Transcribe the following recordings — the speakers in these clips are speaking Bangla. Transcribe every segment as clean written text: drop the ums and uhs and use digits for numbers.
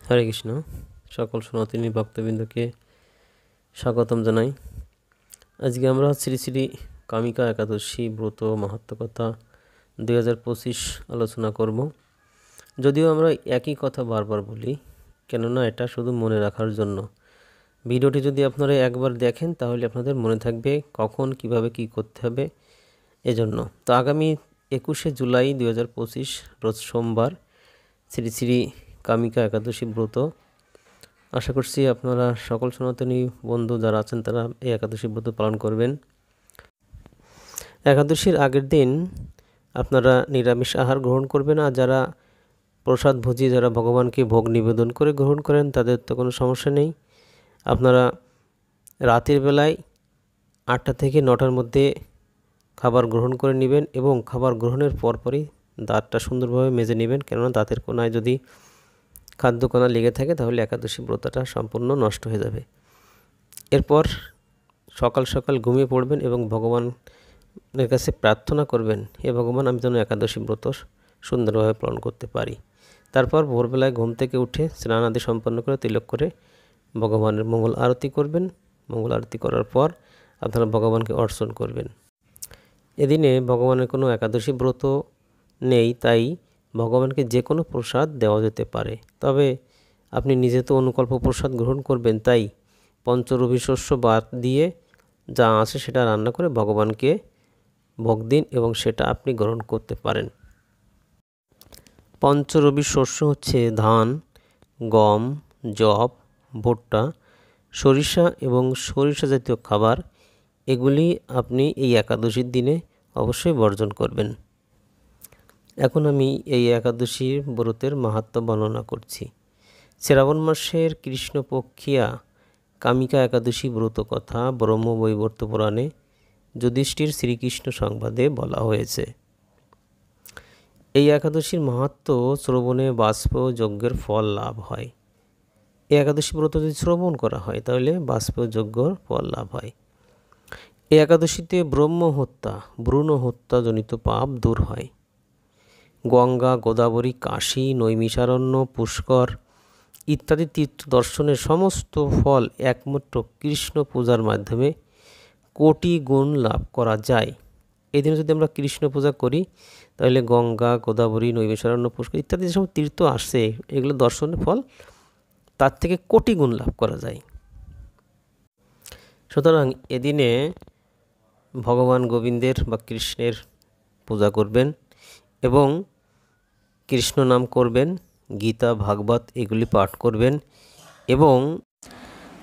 হরে কৃষ্ণ। সকল সনাতনী ভক্তবৃন্দকে স্বাগতম জানাই। আজকে আমরা শ্রী শ্রী কামিকা একাদশী ব্রত মাহাত্ম্য কথা 2025 আলোচনা করব। যদিও আমরা একই কথা বারবার বলি, কেননা এটা শুধু মনে রাখার জন্য। ভিডিওটি যদি আপনারা একবার দেখেন তাহলে আপনাদের মনে থাকবে কখন কিভাবে কি করতে হবে এজন্য। তো আগামী 21শে জুলাই 2025 রোজ সোমবার শ্রী শ্রী কামিকা একাদশী ব্রত। আশা করছি আপনারা সকল সনাতনী বন্ধু যারা আছেন তারা এই একাদশী ব্রত পালন করবেন। একাদশীর আগের দিন আপনারা নিরামিষ আহার গ্রহণ করবেন, আর যারা প্রসাদ ভোজি যারা ভগবানকে ভোগ নিবেদন করে গ্রহণ করেন তাদের তো কোনো সমস্যা নেই। আপনারা রাতের বেলায় 8টা থেকে 9টার মধ্যে খাবার গ্রহণ করে নেবেন এবং খাবার গ্রহণের পরপরই দাঁতটা সুন্দরভাবে মেজে নেবেন, কেননা দাঁতের কোনায় যদি খাদ্যকণা লেগে থাকে তাহলে একাদশী ব্রতটা সম্পূর্ণ নষ্ট হয়ে যাবে। এরপর সকাল সকাল ঘুমিয়ে পড়বেন এবং ভগবানের কাছে প্রার্থনা করবেন, হে ভগবান, আমি যেন একাদশী ব্রত সুন্দরভাবে পালন করতে পারি। তারপর ভোরবেলায় ঘুম থেকে উঠে স্নান আদি সম্পন্ন করে তিলক করে ভগবানের মঙ্গল আরতি করবেন। মঙ্গল আরতি করার পর আপনারা ভগবানকে অর্চন করবেন। এদিনে ভগবানের কোনো একাদশী ব্রত নেই, তাই ভগবানকে যে কোনো প্রসাদ দেওয়া যেতে পারে। তবে আপনি নিজে তো অনুকল্প প্রসাদ গ্রহণ করবেন, তাই পঞ্চরবি শস্য বাদ দিয়ে যা আছে সেটা রান্না করে ভগবানকে ভোগ দিন এবং সেটা আপনি গ্রহণ করতে পারেন। পঞ্চরবি শস্য হচ্ছে ধান, গম, যব, ভুট্টা, সরিষা এবং সরিষা জাতীয় খাবার। এগুলি আপনি এই একাদশীর দিনে অবশ্যই বর্জন করবেন। এখন আমি এই একাদশীর ব্রতের মাহাত্ম্য বর্ণনা করছি। শ্রাবণ মাসের কৃষ্ণপক্ষিয়া কামিকা একাদশী ব্রত কথা ব্রহ্মবৈবর্ত পুরাণে যুধিষ্ঠির শ্রীকৃষ্ণ সংবাদে বলা হয়েছে। এই একাদশীর মাহাত্ম্য শ্রবণে বাষ্প যজ্ঞের ফল লাভ হয়। এই একাদশী ব্রত যদি শ্রবণ করা হয় তাহলে বাষ্প যজ্ঞর ফল লাভ হয়। এই একাদশীতে ব্রহ্ম হত্যা, ভ্রূণ হত্যাজনিত পাপ দূর হয়। গঙ্গা, গোদাবরী, কাশী, নৈমিষারণ্য, পুষ্কর ইত্যাদি তীর্থ দর্শনের সমস্ত ফল একমাত্র কৃষ্ণ পূজার মাধ্যমে কোটি গুণ লাভ করা যায়। এই দিনে যদি আমরা কৃষ্ণ পূজা করি তাহলে গঙ্গা, গোদাবরী, নৈমিষারণ্য, পুষ্কর ইত্যাদি যেসব তীর্থ আসছে এগুলো দর্শনের ফল তার থেকে কোটি গুণ লাভ করা যায়। সুতরাং এদিনে ভগবান গোবিন্দের বা কৃষ্ণের পূজা করবেন এবং কৃষ্ণ নাম করবেন, গীতা, ভাগবত এগুলি পাঠ করবেন এবং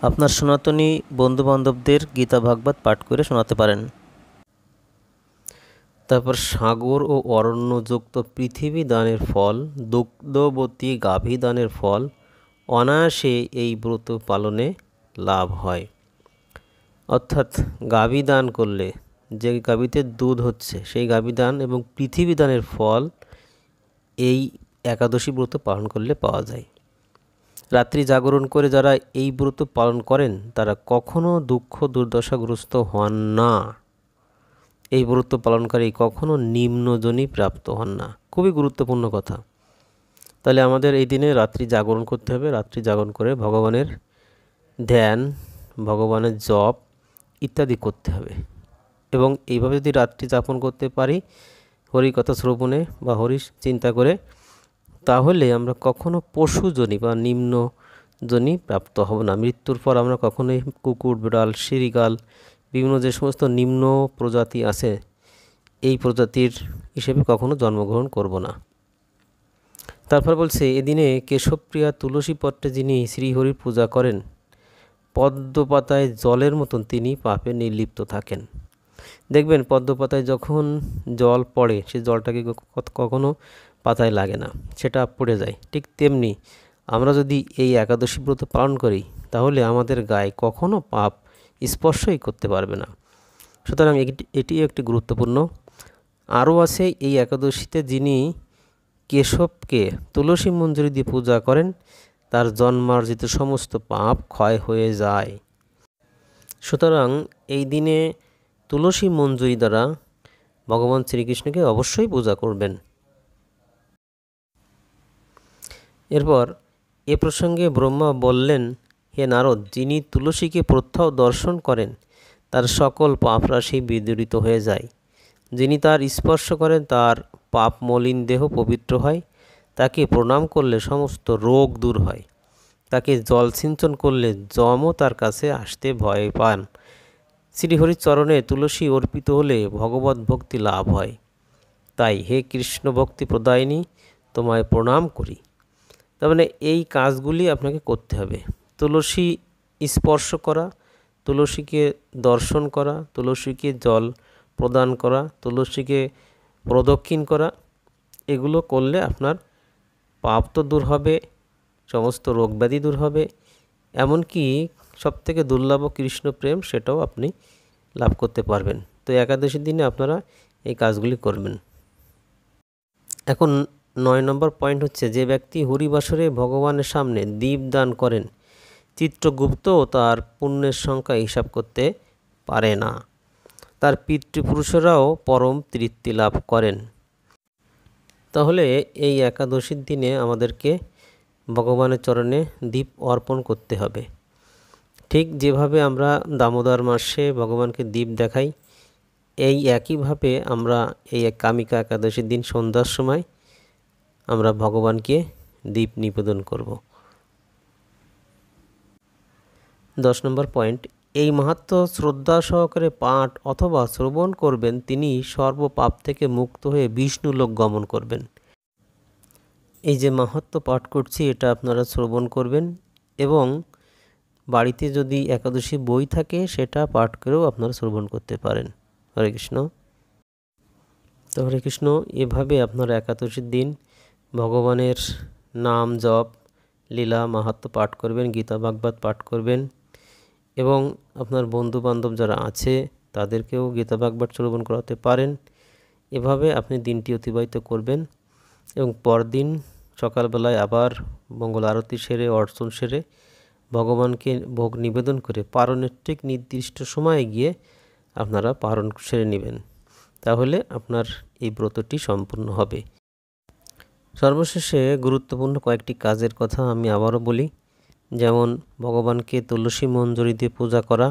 আপনার সনাতনী বন্ধুবান্ধবদের গীতা ভাগবত পাঠ করে শোনাতে পারেন। তারপর সাগর ও অরণ্যযুক্ত পৃথিবী দানের ফল, দুগ্ধবতী গাভী দানের ফল অনায়াসে এই ব্রত পালনে লাভ হয়। অর্থাৎ গাভী দান করলে যে গাভীতে দুধ হচ্ছে সেই গাভী দান এবং পৃথিবী দানের ফল এই একাদশী ব্রত পালন করলে পাওয়া যায়। রাত্রি জাগরণ করে যারা এই ব্রত পালন করেন তারা কখনো দুঃখ দুর্দশাগ্রস্ত হন না। এই ব্রত পালনকারী কখনো নিম্নজনী প্রাপ্ত হন না। খুবই গুরুত্বপূর্ণ কথা। তাহলে আমাদের এই দিনে রাত্রি জাগরণ করতে হবে। রাত্রি জাগরণ করে ভগবানের ধ্যান, ভগবানের জপ ইত্যাদি করতে হবে এবং এইভাবে যদি রাত্রি যাপন করতে পারি হরিকথা শ্রবণে বা হরি চিন্তা করে, তাহলে আমরা কখনো পশুজনী বা নিম্নজনী প্রাপ্ত হব না। মৃত্যুর পর আমরা কখনোই কুকুর, বিড়াল, শিরিগাল বিভিন্ন যে সমস্ত নিম্ন প্রজাতি আছে এই প্রজাতির হিসেবে কখনো জন্মগ্রহণ করব না। তারপর বলছে এদিনে কেশবপ্রিয়া তুলসী পত্রে যিনি শ্রীহরির পূজা করেন পদ্মপাতায় জলের মতন তিনি পাপে নির্লিপ্ত থাকেন। দেখবেন পদ্মপাতায় যখন জল পড়ে সে জলটাকে কখনো পাতায় লাগে না, সেটা পড়ে যায়। ঠিক তেমনি আমরা যদি এই একাদশী ব্রত পালন করি তাহলে আমাদের গায়ে কখনো পাপ স্পর্শই করতে পারবে না। সুতরাং এটি একটি গুরুত্বপূর্ণ। আরও আছে এই একাদশীতে যিনি কেশবকে তুলসী মঞ্জরি দিয়ে পূজা করেন তার জন্মার্জিত সমস্ত পাপ ক্ষয় হয়ে যায়। সুতরাং এই দিনে তুলসী মঞ্জরি দ্বারা ভগবান শ্রীকৃষ্ণকে অবশ্যই পূজা করবেন। এরপর এ প্রসঙ্গে ব্রহ্মা বললেন, হে নারদ, যিনি তুলসীকে প্রত্যহ দর্শন করেন তার সকল পাপরাশি বিদূরিত হয়ে যায়। যিনি তার স্পর্শ করেন তার পাপ মলিন দেহ পবিত্র হয়। তাকে প্রণাম করলে সমস্ত রোগ দূর হয়। তাকে জল সিঞ্চন করলে যমও তার কাছে আসতে ভয় পান। শ্রীহরির চরণে তুলসী অর্পিত হলে ভগবত ভক্তি লাভ হয়। তাই হে কৃষ্ণ ভক্তি প্রদায়িনী, তোমায় প্রণাম করি। তার মানে এই কাজগুলি আপনাকে করতে হবে। তুলসী স্পর্শ করা, তুলসীকে দর্শন করা, তুলসীকে জল প্রদান করা, তুলসীকে প্রদক্ষিণ করা, এগুলো করলে আপনার পাপ তো দূর হবে, সমস্ত রোগব্যাধি দূর হবে, এমনকি সবথেকে দুর্লভ কৃষ্ণ প্রেম সেটাও আপনি লাভ করতে পারবেন। তো একাদশীর দিনে আপনারা এই কাজগুলি করবেন। এখন 9 নম্বর পয়েন্ট হচ্ছে, যে ব্যক্তি হরিবাসরে ভগবানের সামনে দীপ দান করেন চিত্রগুপ্ত তার পুণ্যের সংখ্যা হিসাব করতে পারে না। তার পিতৃপুরুষেরাও পরম তৃপ্তি লাভ করেন। তাহলে এই একাদশীর দিনে আমাদেরকে ভগবানের চরণে দীপ অর্পণ করতে হবে। ঠিক যেভাবে আমরা দামোদর মাসে ভগবানকে দীপ দেখাই, এই একইভাবে আমরা এই কামিকা একাদশীর দিন সন্ধ্যার সময় আমরা ভগবানকে দীপ নিবেদন করব। 10 নম্বর পয়েন্ট, এই মাহাত্ম্য শ্রদ্ধা সহকারে পাঠ অথবা শ্রবণ করবেন, তিনি সর্বপাপ থেকে মুক্ত হয়ে বিষ্ণু লোক গমন করবেন। এই যে মাহাত্ম্য পাঠ করছি এটা আপনারা শ্রবণ করবেন, এবং বাড়িতে যদি একাদশী বই থাকে সেটা পাঠ করেও আপনারা শ্রবণ করতে পারেন। হরে কৃষ্ণ। তো হরে কৃষ্ণ, এভাবে আপনারা একাদশীর দিন ভগবানের নাম জপ, লীলা মাহাত্ম্য পাঠ করবেন, গীতা ভাগবত পাঠ করবেন, এবং আপনার বন্ধু বান্ধব যারা আছে তাদেরকেও গীতা ভাগবত শ্রবণ করাতে পারেন। এভাবে আপনি দিনটি অতিবাহিত করবেন, এবং পরদিন সকালবেলায় আবার মঙ্গল আরতি সেরে অর্চন সেরে ভগবানকে ভোগ নিবেদন করে পারণের ঠিক নির্দিষ্ট সময়ে গিয়ে আপনারা পারণ সেরে নেবেন। তাহলে আপনার এই ব্রতটি সম্পূর্ণ হবে। সর্বশেষে গুরুত্বপূর্ণ কয়েকটি কাজের কথা আমি আবারও বলি, যেমন ভগবানকে তুলসী মঞ্জরি দিয়ে পূজা করা,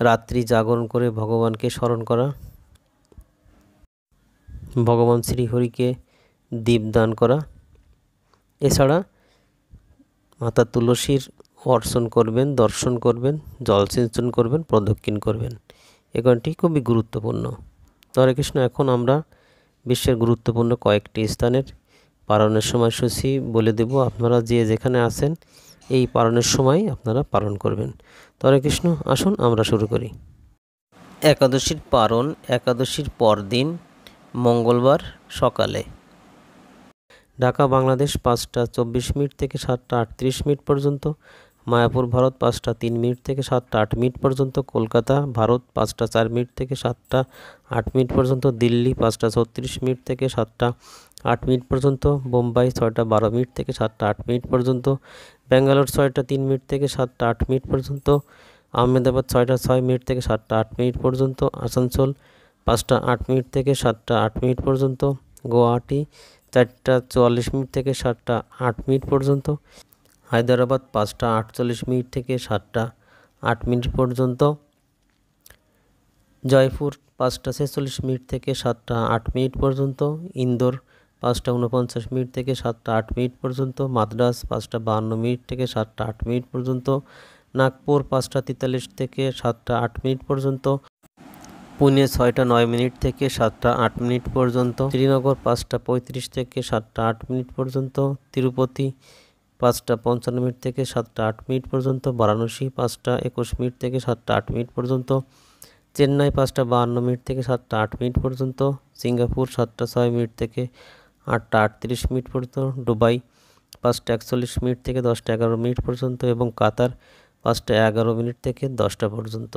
রাত্রি জাগরণ করে ভগবানকে স্মরণ করা, ভগবান শ্রীহরিকে দীপদান করা, এছাড়া মাতা তুলসীর অর্চন করবেন, দর্শন করবেন, জল সিঞ্চন করবেন, প্রদক্ষিণ করবেন। এগুলি খুবই গুরুত্বপূর্ণ। তো হরে কৃষ্ণ, এখন আমরা বিশ্বের গুরুত্বপূর্ণ কয়েকটি স্থানের পালনের সময়সূচি বলে দেব। আপনারা যে যেখানে আছেন এই পালনের সময় আপনারা পালন করবেন। তো হরে কৃষ্ণ, আসুন আমরা শুরু করি। একাদশীর পালন একাদশীর পরদিন মঙ্গলবার সকালে। ঢাকা বাংলাদেশ 5টা 24 মিনিট থেকে 7টা 38 মিনিট পর্যন্ত, মায়াপুর ভারত 5টা 3 মিনিট থেকে 7টা 8 মিনিট পর্যন্ত, কলকাতা ভারত 5টা 4 মিনিট থেকে 7টা 8 মিনিট পর্যন্ত, দিল্লি 5টা 36 মিনিট থেকে 7টা 8 মিনিট পর্যন্ত, বোম্বাই 6টা 12 মিনিট থেকে 7টা 8 মিনিট পর্যন্ত, ব্যাঙ্গালোর 6টা 3 মিনিট থেকে 7টা 8 মিনিট পর্যন্ত, আহমেদাবাদ 6টা 6 মিনিট থেকে 7টা 8 মিনিট পর্যন্ত, আসানসোল 5টা 8 মিনিট থেকে 7টা 8 মিনিট পর্যন্ত, গুয়াহাটি 4টা 44 মিনিট থেকে 7টা 8 মিনিট পর্যন্ত, হায়দ্রাবাদ 5টা 48 মিনিট থেকে 7টা 8 মিনিট পর্যন্ত, জয়পুর 5টা 46 মিনিট থেকে 7টা 8 মিনিট পর্যন্ত, ইন্দোর 5টা 49 মিনিট থেকে 7টা 8 মিনিট পর্যন্ত, মাদ্রাজ 5টা 52 মিনিট থেকে 7টা 8 মিনিট পর্যন্ত, নাগপুর 5টা 43 থেকে 7টা 8 মিনিট পর্যন্ত, পুনে 6টা 9 মিনিট থেকে 7টা 8 মিনিট পর্যন্ত, শ্রীনগর 5টা 35 থেকে 7টা 8 মিনিট পর্যন্ত, তিরুপতি 5টা 55 মিনিট থেকে 7টা 8 মিনিট পর্যন্ত, বারাণসী 5টা 21 মিনিট থেকে 7টা 8 মিনিট পর্যন্ত, চেন্নাই 5টা 52 মিনিট থেকে 7টা 8 মিনিট পর্যন্ত, সিঙ্গাপুর 7টা 6 মিনিট থেকে 8টা 38 মিনিট পর্যন্ত, দুবাই 5টা 41 মিনিট থেকে 10টা 11 মিনিট পর্যন্ত, এবং কাতার 5টা 11 মিনিট থেকে 10টা পর্যন্ত।